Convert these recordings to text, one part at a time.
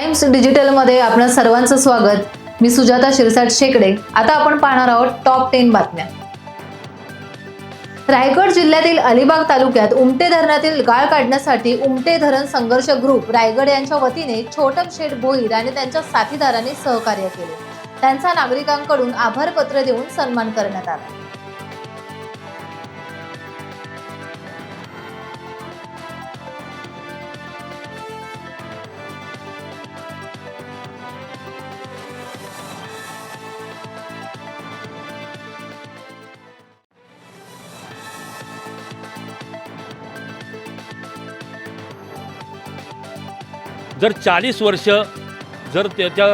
Times डिजिटलमध्ये आपणा सर्वांचं स्वागत। मी सुजाता शिरसाट शेकडे। आता आपण पाहणार आहोत टॉप 10 बातम्या। रायगड जिल्ह्यातील अलिबाग तालुक्यात उमटे धरणातील गाळ काढण्यासाठी उमटे धरण संघर्ष ग्रुप रायगड यांच्या वतीने छोटम शेठ भोईर आणि त्यांच्या साथीदारांनी सहकार्य केले। त्यांचा नागरिकांकडून आभार पत्र देऊन सन्मान करण्यात आला। जर 40 वर्ष जर त्याच्या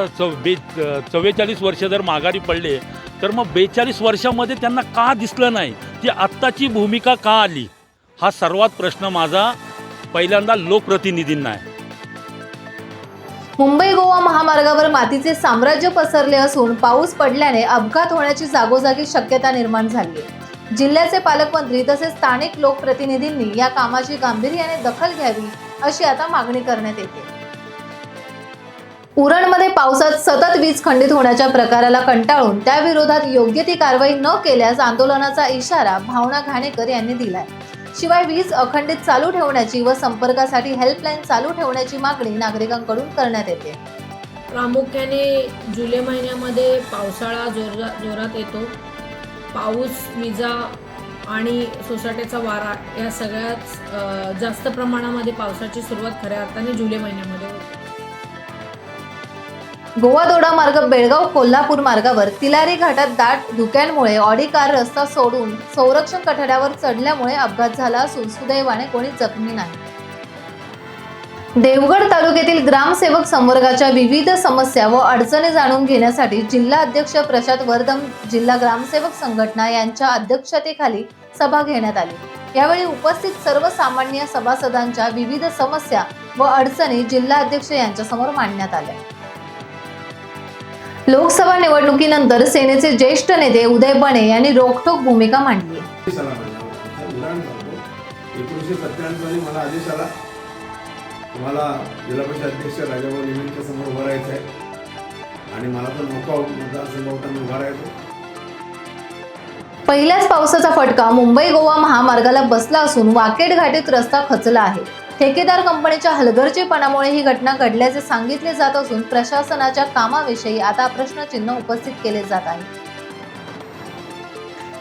44 वर्ष जर माघारी पडले तर मग 42 वर्षामध्ये त्यांना का दिसलं नाही, ती आत्ताची भूमिका का आली, हा सर्वात प्रश्न माझा पहिल्यांदा लोकप्रतिनिधींना आहे। मुंबई गोवा महामार्गावर मातीचे साम्राज्य पसरले असून पाऊस पडल्याने अपघात होण्याची जागोजागी शक्यता निर्माण झाली आहे। जिल्ह्याचे पालकमंत्री तसेच स्थानिक लोकप्रतिनिधींनी या कामाची गांभीर्याने दखल घ्यावी अशी आता मागणी करण्यात येते। उरणमध्ये पावसात सतत वीज खंडित होण्याच्या प्रकाराला कंटाळून त्याविरोधात योग्य ती कारवाई न केल्यास आंदोलनाचा इशारा भावना घाणेकर यांनी दिलाय। शिवाय वीज अखंडित चालू ठेवण्याची व संपर्कासाठी हेल्पलाईन चालू ठेवण्याची मागणी नागरिकांकडून करण्यात येते। प्रामुख्याने जुलै महिन्यामध्ये पावसाळा जोरात येतो। पाऊस, विजा आणि सोसाट्याचा वारा या सगळ्याच जास्त प्रमाणामध्ये पावसाची सुरुवात खऱ्या अर्थाने जुलै महिन्यामध्ये होते। गोवा दोडा मार्ग बेळगाव कोल्हापूर मार्गावर तिलारी घाटात दाट धुक्यांमुळे ऑडी कार रस्ता सोडून संरक्षण कठड्यावर चढल्यामुळे अपघात झाला असून सुदैवाने कोणी जखमी नाही। देवगड तालुक्यातील ग्रामसेवक संवर्गाच्या विविध समस्या व अडचणी जाणून घेण्यासाठी जिल्हा अध्यक्ष प्रशांत वर्धम जिल्हा ग्रामसेवक संघटना यांच्या अध्यक्षतेखाली सभा घेण्यात आली। यावेळी उपस्थित सर्वसामान्य सभासदांच्या विविध समस्या व अडचणी जिल्हा अध्यक्ष यांच्यासमोर मांडण्यात आल्या। लोकसभा निवडणुकीनंतर सेनेचे ज्येष्ठ नेते उदय बने यांनी रोखठोक भूमिका मांडली। 1997 साली मला आदेश आला, तुम्हाला जिल्हा परिषद अध्यक्ष राजाभाऊ लिमणच्या समोर उभं राहायचं आहे आणि मला तर मोका मतदारसंघातून उभा राहायचो। पहिल्याच पावसाचा फटका मुंबई गोवा महामार्गाला बसला असून वाकेड घाटीत रस्ता खचला आहे। ठेकेदार कंपनीच्या हलगर्जीपणामुळे ही घटना घडल्याचे सांगितले जात असून प्रशासनाच्या कामाविषयी आता प्रश्नचिन्ह उपस्थित केले जात आहे।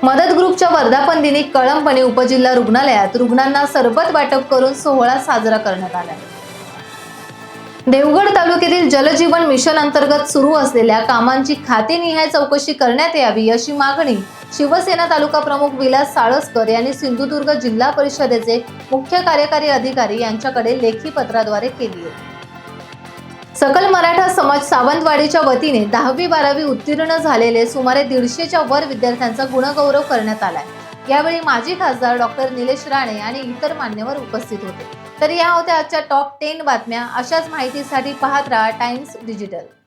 मदत ग्रुपच्या वर्धापन दिनी कळंबणी उपजिल्हा रुग्णालयात रुग्णांना सरबत वाटप करून सोहळा साजरा करण्यात आला। देवगड तालुक्यातील जलजीवन मिशन अंतर्गत सुरू असलेल्या कामांची खातेनिहाय चौकशी करण्यात यावी अशी मागणी शिवसेना तालुका प्रमुख विलास साळसकर यांनी सिंधुदुर्ग जिल्हा परिषदेचे मुख्य कार्यकारी अधिकारी यांच्याकडे लेखी पत्राद्वारे केली आहे। सकल मराठा समाज सावंतवाडीच्या वतीने 10वी-12वी उत्तीर्ण झालेले सुमारे 150च्या वर विद्यार्थ्यांचा गुणगौरव करण्यात आलाय। यावेळी माजी खासदार डॉक्टर निलेश राणे आणि इतर मान्यवर उपस्थित होते। तर या होत्या आजच्या टॉप 10 बातम्या। अशाच माहितीसाठी पाहत राहा टाइम्स डिजिटल।